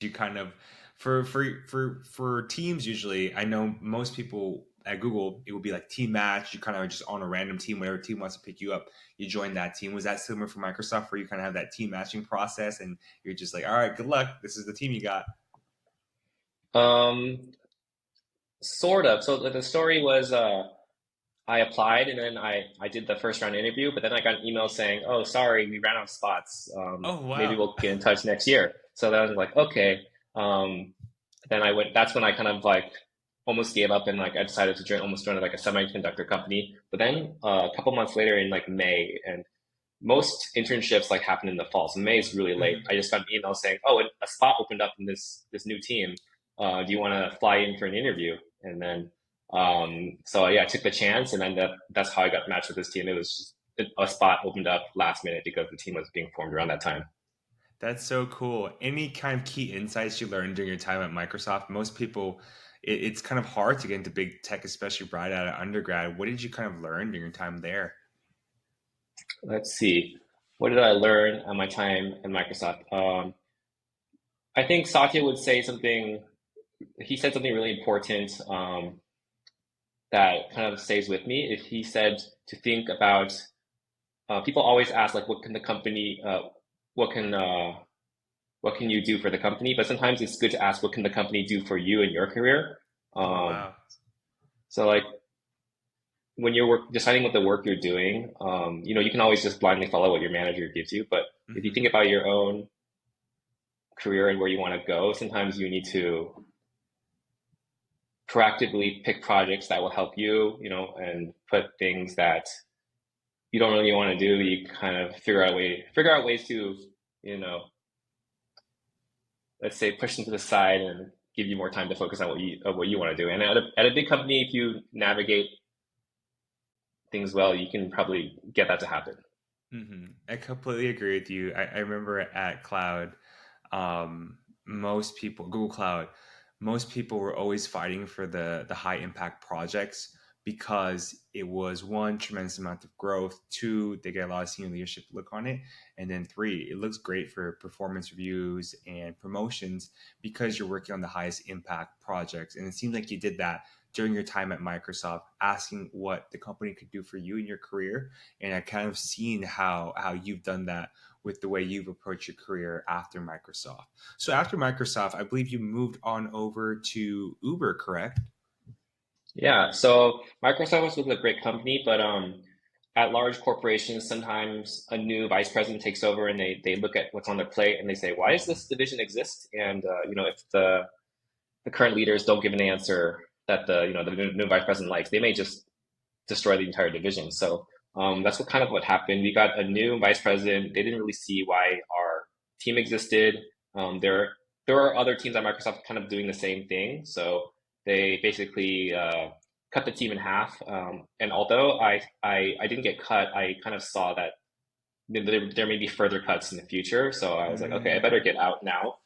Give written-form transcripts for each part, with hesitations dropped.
you kind of for teams usually I know most people at Google it would be like team match. You kind of just on a random team, whatever team wants to pick you up, you join that team. Was that similar for Microsoft where you kind of have that team matching process and you're just like, all right, good luck, this is the team you got? Um, Sort of. So the story was, I applied and then I did the first round interview, but then I got an email saying, "Oh, sorry, we ran out of spots. Oh Maybe wow. we'll get in touch next year." So then I was like, "Okay." Um, then I went. That's when I kind of like almost gave up and like I decided to almost join like a semiconductor company. But then a couple months later in like May, and most internships like happen in the fall, so May is really late. Mhm. I just got an email saying, "Oh, a spot opened up in this new team. Do you want to fly in for an interview?" And then so yeah, I took the chance, and then that's how I got matched with this team. It was just a spot opened up last minute because the team was being formed around that time. That's so cool. Any kind of key insights you learned during your time at Microsoft? Most people, it's kind of hard to get into big tech, especially right out of undergrad. What did you kind of learn during your time there? Let's see, what did I learn at my time at Microsoft? I think Satya would say something. He said something really important. That kind of stays with me. If he said to think about, people always ask like, what can the company, what can uh, what can you do for the company? But sometimes it's good to ask, what can the company do for you in your career? Oh Um, wow. so like when you're deciding what the work you're doing, you can always just blindly follow what your manager gives you. But if you Hmm. think about your own career and where you want to go, sometimes you need to proactively pick projects that will help you, and put things that you don't really want to do, you kind of figure out ways to, you know, let's say push them to the side and give you more time to focus on what you want to do. And at a big company, if you navigate things well, you can probably get that to happen. I completely agree with you. I remember at Cloud, most people, Google Cloud, most people were always fighting for the high impact projects because it was one, tremendous amount of growth, two, they get a lot of senior leadership to look on it, and then three, it looks great for performance reviews and promotions because you're working on the highest impact projects. And it seems like you did that during your time at Microsoft, asking what the company could do for you in your career, and I kind of seen how you've done that with the way you've approached your career after Microsoft. So after Microsoft, I believe you moved on over to Uber, correct? Yeah, so Microsoft was a great company, but at large corporations, sometimes a new vice president takes over and they look at what's on their plate and they say, why does this division exist? And if the current leaders don't give an answer that the new vice president likes, they may just destroy the entire division. So that's what happened. We got a new vice president. They didn't really see why our team existed. There are other teams at Microsoft kind of doing the same thing. So they basically cut the team in half. And although I didn't get cut, I kind of saw that there may be further cuts in the future. So I was like, okay, I Mm, better get out now.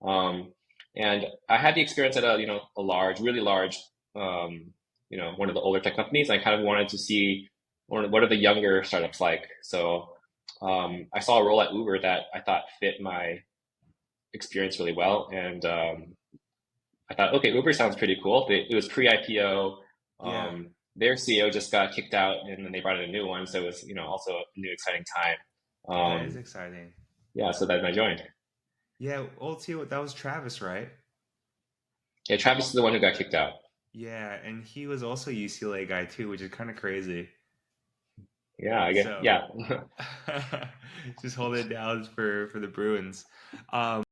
Um, and I had the experience at a large, really large, one of the older tech companies. I kind of wanted to see what are the younger startups like. So I saw a role at Uber that I thought fit my experience really well, and I thought, okay, Uber sounds pretty cool. It was pre-IPO. yeah, Their CEO just got kicked out, and then they brought in a new one. So it was, also a new exciting time. that is Um, exciting. yeah, so then I joined. Yeah, old T, that was Travis, right? Yeah, Travis is the one who got kicked out. Yeah, and he was also a UCLA guy too, which is kind of crazy. Yeah, I get So yeah. just hold it down for the Bruins.